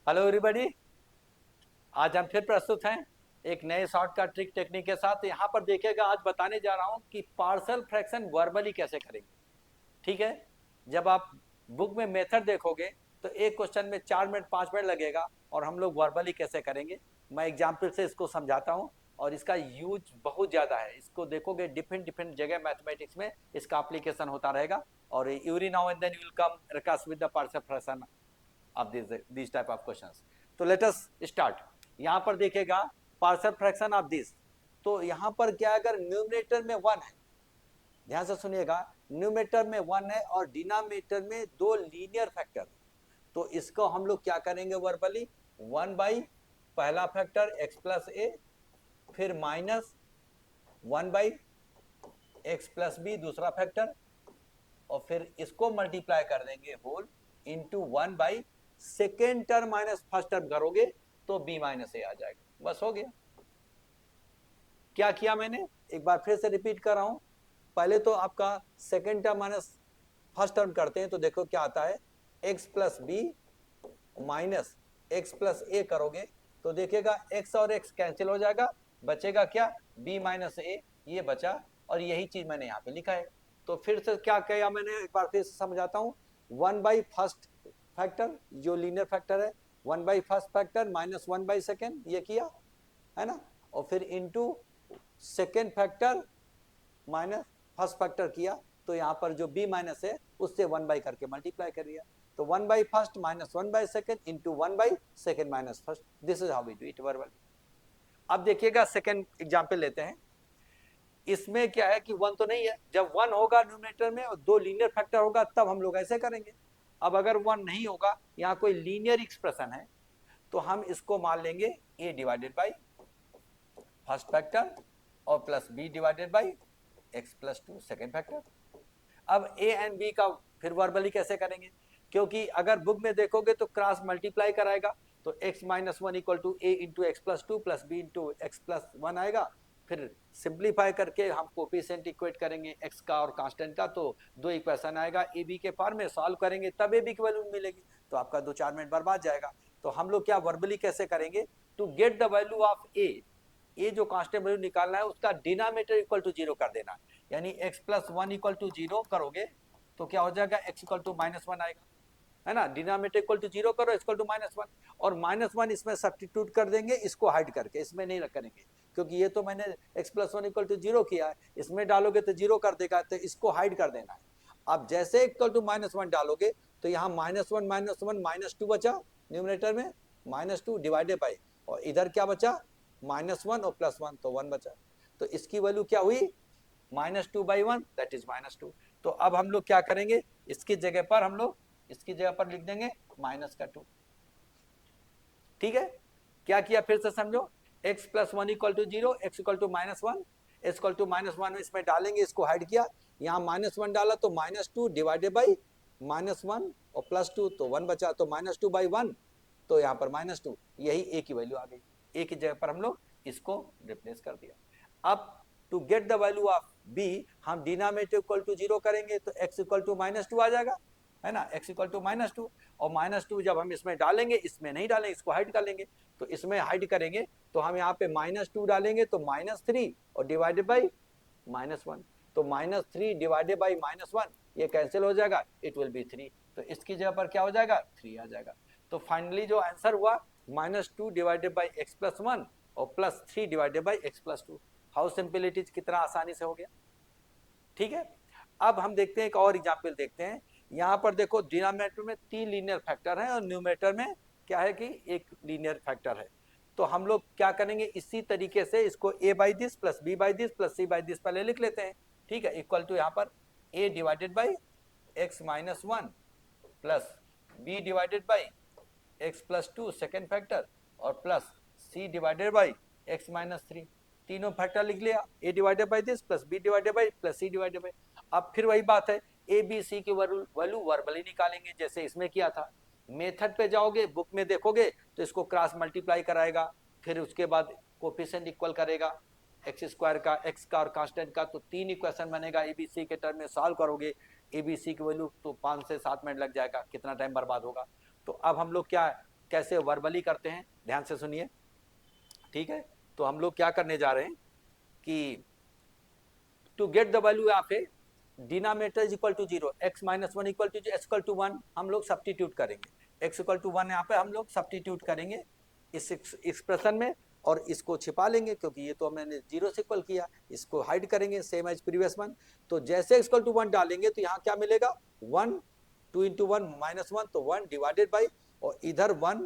Hello everybody. आज हम फिर प्रस्तुत हैं एक नए शॉर्टकट ट्रिक टेक्निक के साथ। यहाँ पर देखिएगा, आज बताने जा रहा हूँ कि पार्सल फ्रैक्शन वर्बली कैसे करेंगे। ठीक है, जब आप बुक में मेथड देखोगे तो एक क्वेश्चन में 4 मिनट 5 मिनट लगेगा, और हम लोग वर्बली कैसे करेंगे मैं एग्जाम्पल से इसको समझाता हूँ। और इसका यूज बहुत ज़्यादा है, इसको देखोगे डिफरेंट डिफरेंट जगह मैथमेटिक्स में इसका एप्लीकेशन होता रहेगा। और every now and then you will come across with the partial fraction of this type of questions. तो लेट अस स्टार्ट। यहाँ पर देखेगा पार्शियल फ्रैक्शन ऑफ दिस। तो यहाँ पर क्या है, अगर न्यूमरेटर में 1 है, ध्यान से सुनिएगा, न्यूमरेटर में 1 है और डिनोमिनेटर में 2 लीनियर फैक्टर, तो इसको हम लोग क्या करेंगे वर्बली, 1 बाई पहला फैक्टर x प्लस ए, फिर minus 1 by x plus b दूसरा फैक्टर, और फिर इसको मल्टीप्लाई कर देंगे whole into 1 by second term minus first term करोगे तो b माइनस ए आ जाएगा। बस हो गया। क्या किया मैंने, एक बार फिर से रिपीट कर रहा हूं। पहले तो आपका second term minus first term करते हैं तो देखो क्या आता है, x plus B minus x plus A करोगे तो देखिएगा x और x कैंसिल हो जाएगा, बचेगा क्या, b माइनस ए, ये बचा। और यही चीज मैंने यहाँ पे लिखा है। तो फिर से क्या किया मैंने, एक बार फिर से समझाता हूँ। 1 बाई फर्स्ट फैक्टर जो लीनियर फैक्टर है, 1 by first factor minus 1 by second, ये किया है ना, और फिर into second factor minus first factor किया, तो यहाँ पर जो b माइनस है उससे 1 बाई करके मल्टीप्लाई कर दिया। तो 1 by first minus 1 by second into 1 by second minus first, this is how we do it verbally. अब देखिएगा सेकेंड एग्जाम्पल लेते हैं। इसमें क्या है कि 1 तो नहीं है, जब 1 होगा न्यूमरेटर में और 2 लीनियर फैक्टर होगा तब हम लोग ऐसे करेंगे। अब अगर 1 नहीं होगा, यहाँ कोई लीनियर एक्सप्रेशन है, तो हम इसको मान लेंगे a divided by first factor और plus b divided by x plus 2 second factor. अब a एंड b का फिर वर्बली कैसे करेंगे, क्योंकि अगर बुक में देखोगे तो क्रॉस मल्टीप्लाई कराएगा, तो x minus 1 equal to a into x plus 2 plus b into x plus 1 आएगा। फिर सिंप्लीफाई करके हम कोफिशिएंट इक्वेट करेंगे x का और कांस्टेंट का, तो 2 इक्वेशन आएगा ए बी के फॉर्म में, सॉल्व करेंगे तब ए बी की वैल्यू मिलेगी। तो आपका 2-4 मिनट बर्बाद जाएगा। तो हम लोग क्या वर्बली कैसे करेंगे, to get the value of A जो कांस्टेंट वैल्यू निकालना है उसका डिनोमिनेटर इक्वल टू 0 कर देना, यानी x प्लस 1 इक्वल टू 0 करोगे तो क्या हो जाएगा, x इक्वल टू माइनस 1 आएगा, है ना। डिनोमिनेटर इक्वल टू 0 करो, इक्वल टू -1, और -1 इसमें सब्स्टिट्यूट कर देंगे, इसको हाइड करके, इसमें नहीं करेंगे क्योंकि ये तो मैंने x प्लस 1 इक्वल टू 0 किया है, इसमें डालोगे तो 0 कर देगा, तो इसको हाइड कर देना है। अब जैसे इक्वल टू -1 डालोगे तो यहाँ -1 -2 बचा न्यूमरेटर में, -2 डिवाइडेड बाई, और इधर क्या बचा, -1 और +1, तो 1 बचा। तो इसकी वैल्यू क्या हुई, -2/1 दैट इज -2। तो अब हम लोग क्या करेंगे, इसकी जगह पर हम लोग इसकी जगह पर लिख देंगे -2। ठीक है, क्या किया फिर से समझो, x plus 1 equal to 0, x equal to -1, x equal to -1 इसमें डालेंगे, इसको हाइड किया, यहाँ -1 डाला तो -2 डिवाइडेड बाई -1 और +2, तो 1 बचा, तो -2/1, तो यहाँ पर -2, यही a की वैल्यू आ गई। a की जगह पर हम लोग इसको रिप्लेस कर दिया। अब to get the value of b हम डिनोमिनेटर इक्वल टू 0 करेंगे तो x इक्वल टू -2 आ जाएगा, है ना, x इक्वल टू -2, और -2 जब हम इसमें डालेंगे, इसमें नहीं डालेंगे, इसको हाइड कर लेंगे, तो इसमें हाइड करेंगे तो हम यहाँ पे -2 डालेंगे तो -3 और डिवाइडेड बाई -1, तो -3 डिवाइडेड बाई -1 ये कैंसिल हो जाएगा, इट विल बी 3, तो इसकी जगह पर क्या हो जाएगा, 3 आ जाएगा। तो फाइनली जो आंसर हुआ -2 डिवाइडेड बाई एक्स प्लस 1 और +3 divided by x plus 2। How simple it is, कितना आसानी से हो गया। ठीक है, अब हम देखते हैं एक और एग्जाम्पल देखते हैं। यहाँ पर देखो डिनोमिनेटर में 3 लीनियर फैक्टर है और न्यूमरेटर में क्या है कि एक लीनियर फैक्टर है। तो हम लोग क्या करेंगे, इसी तरीके से इसको a by this plus b by this plus c by this पहले लिख लेते हैं। ठीक है, इक्वल टू यहाँ पर a divided by x minus 1 plus b divided by x plus 2 second factor और plus c divided by x minus 3, तीनों फैक्टर लिख लिया, a divided by this plus b divided by plus c divided by. अब फिर वही बात है, A B C की वैल्यू वर्बली निकालेंगे जैसे इसमें किया था। मेथड पे जाओगे, बुक में देखोगे तो इसको क्रॉस मल्टीप्लाई कराएगा, फिर उसके बाद कोफिशिएंट इक्वल करेगा एक्स स्क्वायर का, एक्स का और कांस्टेंट का, तो 3 इक्वेशन बनेगा एबीसी के टर्म में, सॉल्व करोगे एबीसी की वैल्यू तो 5 से 7 मिनट लग जाएगा, कितना टाइम बर्बाद होगा। तो अब हम लोग क्या कैसे वर्बली करते हैं, ध्यान से सुनिए, ठीक है। तो हम लोग क्या करने जा रहे हैं कि to get the value of a denominator is equal to 0, x minus 1 equal to x equal to 1 हम लोग सब्स्टिट्यूट करेंगे, x इक्वल टू 1 यहाँ पे हम लोग सब्स्टिट्यूट करेंगे इस एक्सप्रेशन में, और इसको छिपा लेंगे क्योंकि ये तो हमने 0 से इक्वल किया, इसको हाइड करेंगे सेम एज प्रीवियस वन। तो जैसे x इक्वल टू 1 डालेंगे तो यहाँ क्या मिलेगा 1, 2 इंटू 1 माइनस 1, तो 1 डिवाइडेड बाई, और इधर 1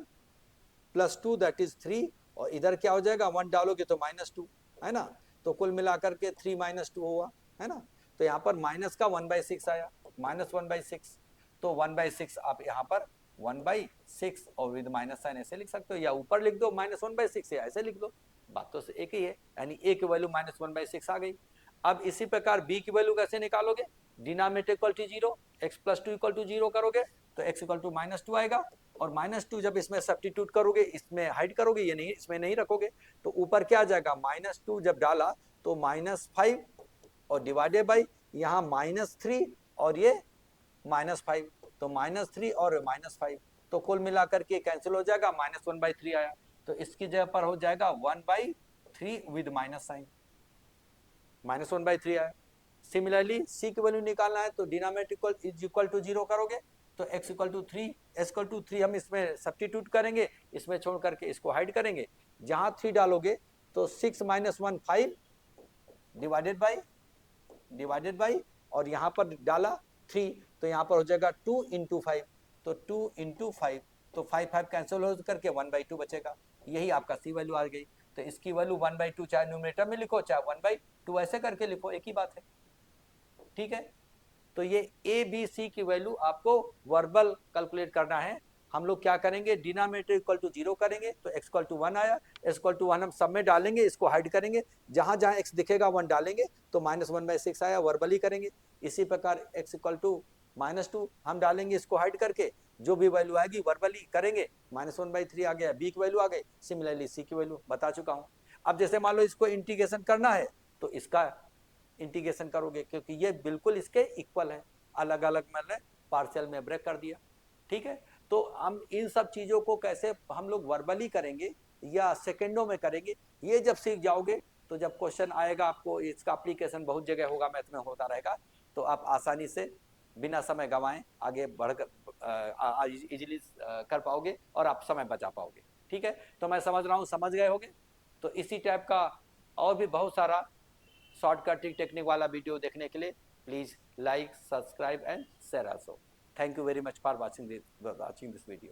प्लस 2 दैट इज 3, और इधर क्या हो जाएगा 1 डालोगे तो -2, है ना। तो कुल मिलाकर के 3 - 2 हुआ, है ना। तो यहाँ पर माइनस का 1/6 आया, -1/6, तो 1/6 आप यहाँ पर 1/6 और विद माइनस साइन ऐसे लिख सकते हो, या ऊपर लिख दो -1/6 या ऐसे लिख दो, बात तो एक ही है, यानी a की वैल्यू -1/6 आ गई। अब इसी प्रकार b की वैल्यू कैसे निकालोगे, denominator equal to 0, x plus 2 equal to 0 करोगे तो x इक्वल टू -2 आएगा, और -2 जब इसमें सब्स्टिट्यूट करोगे, इसमें हाइड करोगे, ये नहीं, इसमें नहीं रखोगे, तो ऊपर क्या आ जाएगा -2 जब डाला तो -5 और डिवाइडेड बाई यहाँ -3 और ये -5, तो -3 और -5, तो कुल मिलाकर के कैंसिल हो जाएगा, -1/3 आया, तो इसकी जगह पर हो जाएगा 1/3 विद माइनस साइन, -1/3 आया। सिमिलरली सी की वैल्यू निकालना है तो डिनोमिनेटर इज इक्वल टू 0 करोगे तो x equal to 3, s equal to 3 हम इसमें सब्स्टिट्यूट करेंगे, इसमें छोड़ करके इसको हाइड करेंगे, जहां 3 डालोगे तो 6 - 1 5 डिवाइडेड बाई और यहाँ पर डाला 3, तो यहाँ पर हो जाएगा 2 इंटू 5, तो 2 इंटू 5, तो 5 कैंसिल हो करके 1/2 बचेगा, यही आपका सी वैल्यू आ गई। तो इसकी वैल्यू 1/2 चाहे न्यूमरेटर में लिखो चाहे 1/2 ऐसे करके लिखो, एक ही बात है, ठीक है। तो ये ए बी सी की वैल्यू आपको वर्बल कैलकुलेट करना है। हम लोग क्या करेंगे, डिनोमिनेटर इक्वल टू 0 करेंगे तो x इक्वल टू 1 आया, x इक्वल टू 1 हम सब में डालेंगे, इसको हाइड करेंगे, जहां जहां x दिखेगा 1 डालेंगे तो -1/6 आया, वर्बली करेंगे। इसी प्रकार x इक्वल टू -2 हम डालेंगे, इसको हाइड करके जो भी वैल्यू आएगी वर्बली करेंगे, -1/3 आ गया, बी की वैल्यू आ गई, सिमिलरली सी की वैल्यू बता चुका हूँ। अब जैसे मान लो इसको इंटीग्रेशन करना है तो इसका इंटीग्रेशन करोगे, क्योंकि ये बिल्कुल इसके इक्वल है, अलग अलग मैंने पार्शियल में ब्रेक कर दिया, ठीक है। तो हम इन सब चीजों को कैसे हम लोग वर्बली करेंगे या सेकेंडों में करेंगे, ये जब सीख जाओगे तो जब क्वेश्चन आएगा आपको, इसका एप्लीकेशन बहुत जगह होगा, मैथ में होता रहेगा, तो आप आसानी से बिना समय गंवाए आगे बढ़कर इजीली कर पाओगे और आप समय बचा पाओगे, ठीक है। तो मैं समझ रहा हूँ समझ गए होगे। तो इसी टाइप का और भी बहुत सारा शॉर्टकट टेक्निक वाला वीडियो देखने के लिए please like, subscribe and share also. Thank you very much for watching this video.